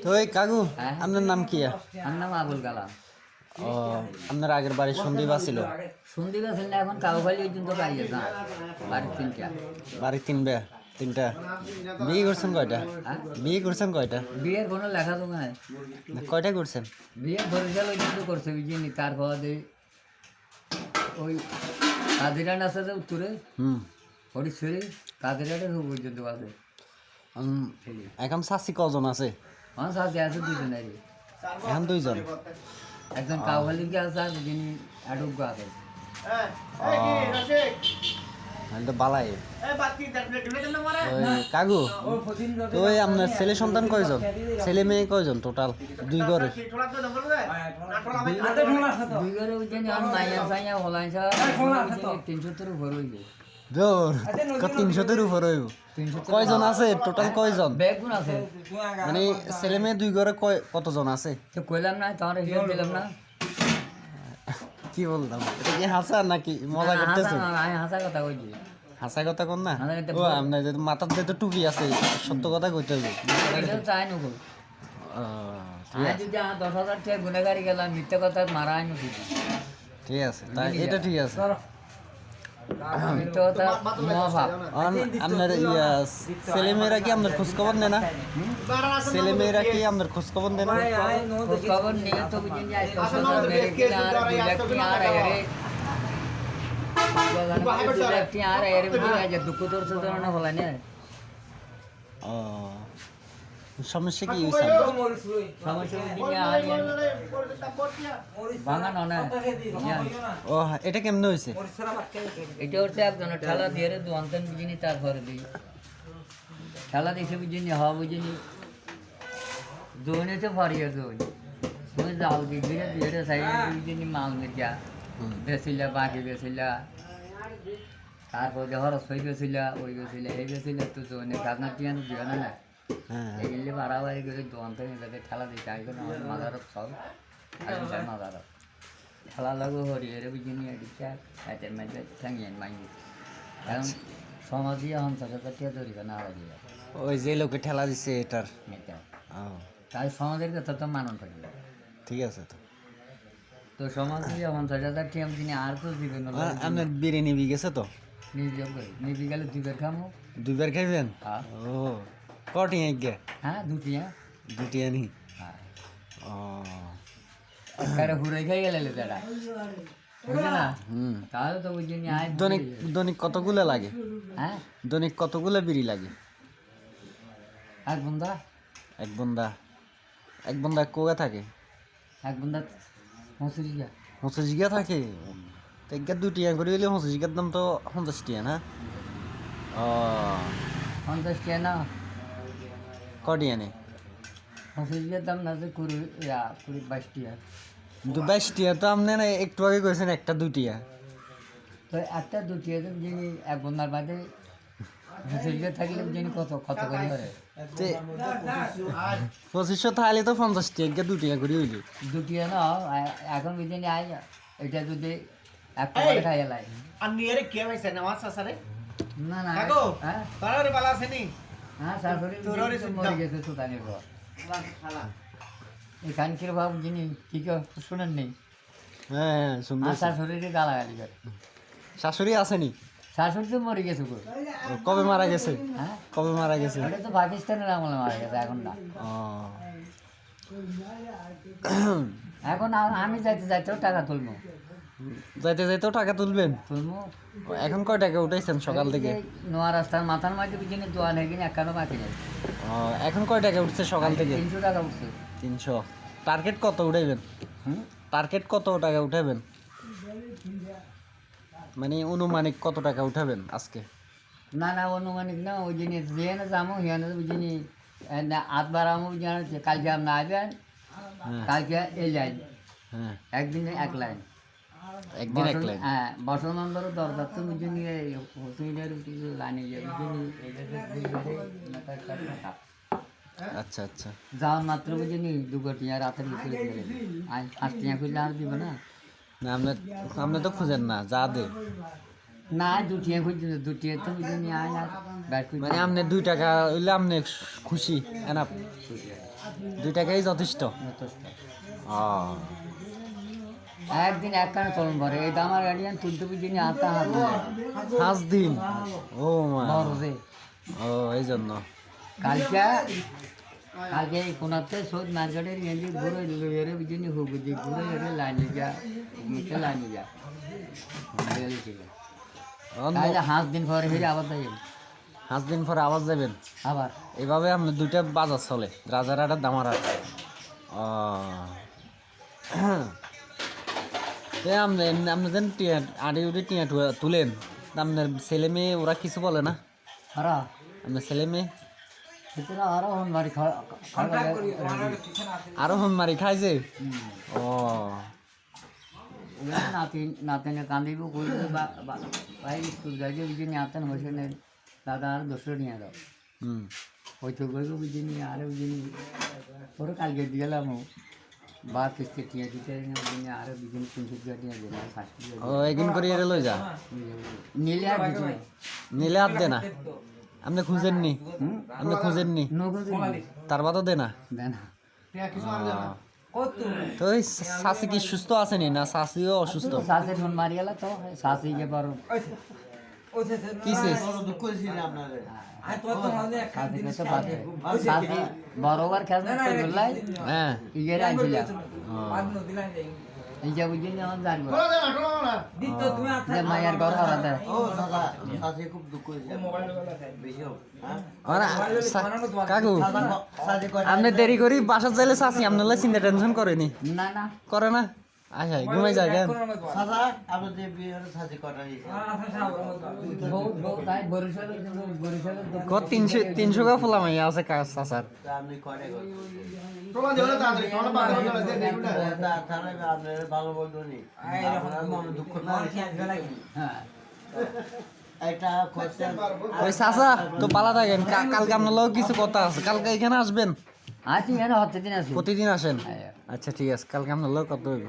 তো এই কাকু হ্যাঁ? আপনার নাম কি? আমার নাম আবুল কালাম। ও আপনার আগের বাড়ি সন্দীপা ছিল? শুনতে গেছেন না, এখন কাউখালি পর্যন্ত বাড়ি আছে বাড়ির তিনটা। বাড়ি তিনটা বিয়ে করছেন কয়টা? হ্যাঁ? বিয়ে করছেন কয়টা? বিয়ের কোনো লেখা তো নাই। কয়টা করছেন? বিয়ে বরিশাল পর্যন্ত করছে বুঝিনি, তারপর ওই কাজিরান আছে যে উত্তরে হুম হরিশ্বরী কাজিরাটে পর্যন্ত আছে। এখন শাসি কজন আছে? আমার সাথে আছে দুজনেরই, এখন দুইজন। একজন কাউখালিকে আছে আর যিনি আডুগ্য আছে। তো বালাই কাকু, তো ওই আপনার ছেলে সন্তান কয়জন? ছেলে মেয়ে কয়জন টোটাল দুই ঘরে? দুই ঘরে বুঝিনি আমার মাইয়া সাইয়া হলাইছা 300 উপর হইবে। দৌড় 300-এর উপর হইব। কয়জন আছে টোটাল? কয়জন বেগুন আছে মানে ছেলে মেয়ে দুই ঘরে কতজন আছে? তো কইলাম না, তোমার হিসাব দিলাম না। কি বললাম, এটা কি হাসা নাকি মজা করতেছেন? আমি হাসা কথা কইছি। হাসা কথা কোন না? হাসা কথা ও আপনার যে মাথার যে তো টুপি আছে, সত্য কথা কইতে হবে। এটা চাই নকো। ঠিক আমি আছে, যদি 10,000 টাকা গুনেগারি গেলাম, মিথ্যা কথা মারা আইনো ঠিক আছে, তাই এটা ঠিক আছে। মিথ্যা কথা মহাভাব। আপনার ছেলে মেয়েরা কি আপনার খোঁজখবর নেয় না? ছেলে মেয়েরা কি আপনার খোঁজখবর নেয় না? খোঁজ খবর নিয়ে তো বুঝিনি আজ 10,000 মেরে কিনা আর 2 লাখ টাকা আর এরে 2 লাখ টাকা আর এরে বুঝি আজ দুঃখ তোরছে তো না হলাই না। ও সমস্যা কি হইছে? সমস্যা বুঝিনি আর ভাঙানো না। ও এটা কেমনে হইছে? এটা হচ্ছে একজনের ঠেলা দিয়ে দোয়ান্তেন বুঝিনি, তারপরে দিই ঠেলা দিয়েছে বুঝিনি, হওয়া বুঝিনি জোনেতে ফারিয়ে জোন তুমি জাল দিয়ে দিয়ে সাইড বুঝিনি মাল মির্জা বেছিলা, বাকি বেছিলা, তারপর যে হরস হয়ে গেছিলা, ওই গেছিলা, এই গেছিলা, তো জোনে খাজনা টিয়ানো দিও না। হ্যাঁ এগুলি বাড়াবাড়ি করে দোয়ান্তেন এটাকে ঠেলা দিচ্ছে এখন আমার মাজারত সব আজকাল মাজারত খেলা লাগু হরিয়ে বুঝিনি এদিকে হাতের মাঝে ঠেঙিয়ে মাইনি। এখন সমাজই এখন তাকে ধরিবে না লাগে ওই যে লোকে ঠেলা দিছে এটার। এটা ও তাই সমাজের কথা তো মানন থাকবে। ঠিক আছে। তো তো সমাজই এখন 50,000 টিএম দিনে আর তো দিবে না। আপনার বিড়ি নিবি গেছে তো? নিজে করে নিবি গেলে 2 বের খামো। দুইবার খাইবেন? হ্যাঁ ও কটি আগে? হ্যাঁ, দুটি। হ্যাঁ দুটি আনি। হ্যাঁ ও একবারে হুড়ে খাই গেলে দাদা বুঝলে না। হুম তাহলে তো বুঝিনি আয় দৈনিক দৈনিক কতগুলো লাগে? হ্যাঁ দৈনিক কতগুলো বিড়ি লাগে? এক বন্ধা এক বন্ধা কোয়া থাকে? এক বন্ধা 50 50 থাকে? তেগা 2 টিয়া করে হইলে 50 দাম তো 50 টিয়া না? ও 50 টাকা না, কটি আনে? 50 দাম না যে 22 টাকা। 22 টিয়া তো আপনি না একটু আগে কইছেন একটা 2 টিয়া। তো একটা দুটি যিনি এক বন্ধার বাদে 50 থাকলে যিনি কত কত করে ধরে তে 2500 তাহলে তো 50 টিয়া 2 টিয়া করে হইলে। দুটি না এখন বুঝিনি আয় এটা যদি এক পকেটে খাই এলাই अन्नियरे के भाई नवाज सारे না না। কাকু হ্যাঁ তারে বালা আছেনি হ্যাঁ শাশুড়ি তোররে মরে গেছে সুতানির পর। এই কানকির বাবু যিনি কি শুনেন নেই, হ্যাঁ আর সুন্দর। শাশুড়িকে গালাগালি করে। শাশুড়ি আসেনি? শাশুড়ি তো মরে গেছে গো। কবে মারা গেছে? হ্যাঁ কবে মারা গেছে? ওটা তো পাকিস্তানের আমলে মারা গেছে, এখন না। ও এখন আমি যাইতে যাইতেও টাকা তুলবো যাইতে যাইতেও টাকা তুলবেন? তুলবো এখন কয় টাকা উঠাইছেন সকাল থেকে? নোয়া রাস্তার মাথার মাঝে বুঝিনি দোয়া নেই কিনা একানো বাকি নেই। এখন কয় টাকা উঠছে সকাল থেকে? 300 টাকা উঠছে। 300। টার্গেট কত উঠাইবেন? হুম টার্গেট কত টাকা উঠাবেন? মানে অনুমানিক কত টাকা উঠাবেন আজকে? না না অনুমানিক না, ওই জিনিস যে না যাবো হিয়ানে বুঝিনি হাত বাড়াবো বুঝিনি কালকে আপনি আসবেন, হ্যাঁ কালকে এই লাইন হ্যাঁ একদিনে 1 লাইন। একদিন এক লাইন। হ্যাঁ বসনন্দর দরজা তো বুঝিনি হোসেনের লাইনে গিয়ে বুঝিনি আচ্ছা আচ্ছা। যাওয়ার মাত্র বুঝিনি 2 টিয়া রাতের ভিতরে দিয়ে দেবে। আর 5 টিয়া খুললে আর দিব না। না আপনি তো খুঁজেন না যা দে। না 2 টিয়া খুঁজছি, 2 টিয়া তো বুঝিনি আয় আর ব্যাট মানে আপনি 2 টাকা হইলে আপনি খুশি এনাফ? 2 টাকাই যথেষ্ট। যথেষ্ট। ও একদিন এক কানে চলন পরে এই দামার গাড়িয়ান তুলতে বুঝিনি আতা হাত 5 দিন। ও মা, বড় রে ও এই জন্য। কালকে এই কোনাতে সোদ মার্কেটের গেঞ্জি ঘুরে এরে বুঝিনি হুক বুঝি ঘুরে এরে লাইনে যা মিটে লাইনে যা ছিল তাহলে 5 দিন পরে ফিরে আবার তাই 5 দিন পরে আবার যাবেন। আবার এইভাবে আপনি 2টা বাজার চলে, রাজারহাট আর দামারহাট। ও আপনাদের আড়ি উড়ি টিয়া তুলেন, আপনার ছেলে মেয়ে ওরা কিছু বলে না? হারা আপনার ছেলে মেয়ে ভিতরে আরো হন মারি আরো হন মারি খাইছে? ও নাতি নাতিনে কান্দিব কইলে ভাই স্কুল যাইছে বুঝিনি আতেন বসে নেই দাদা আর 200 নিয়ে দাও হুম, ওই তো গইব বুঝিনি আর বুঝিনি পরে কালকে দিলাম বা কিস্তি টিয়া দিতে বুঝিনি আর বুঝিনি 300 টিয়া দিয়ে দিলাম 500 ও এগিন করে এরে লই যা, নিলে আর কিছু নাই নিলে আর দে না। আপনি খুঁজেননি? আপনি খুঁজেননি? নগদ তার বাদও দে না। দেন তো এই শাশি কি সুস্থ আছেনি না শাশিও অসুস্থ? সাসে ফোন মারি গেল তো সাসি যে পারো কিসে? সাসি বরাবর খেলতে বললাই হ্যাঁ, ইগের আইছিল এই যে বুঝিনি আমার জানবো যে মায়ের ঘর হারাতে কাকু আপনি দেরি করি বাসা যাইলে শাশি আপনার চিন্তা টেনশন করেনি? না না করে না? আচ্ছা ঘুমাই যায় কেন? তাই বরিশালের কত 300 কা ফুলা মাইয়া আছে কাজ চাচার। হ্যাঁ ওই চাচা তো পালা থাকেন, কালকে আপনার লোক কিছু কথা আছে, কালকে এখানে আসবেন? আছি এনে হতে দিন আছি প্রতিদিন আসেন? আচ্ছা ঠিক আছে, কালকে আপনার লোক কত হইব?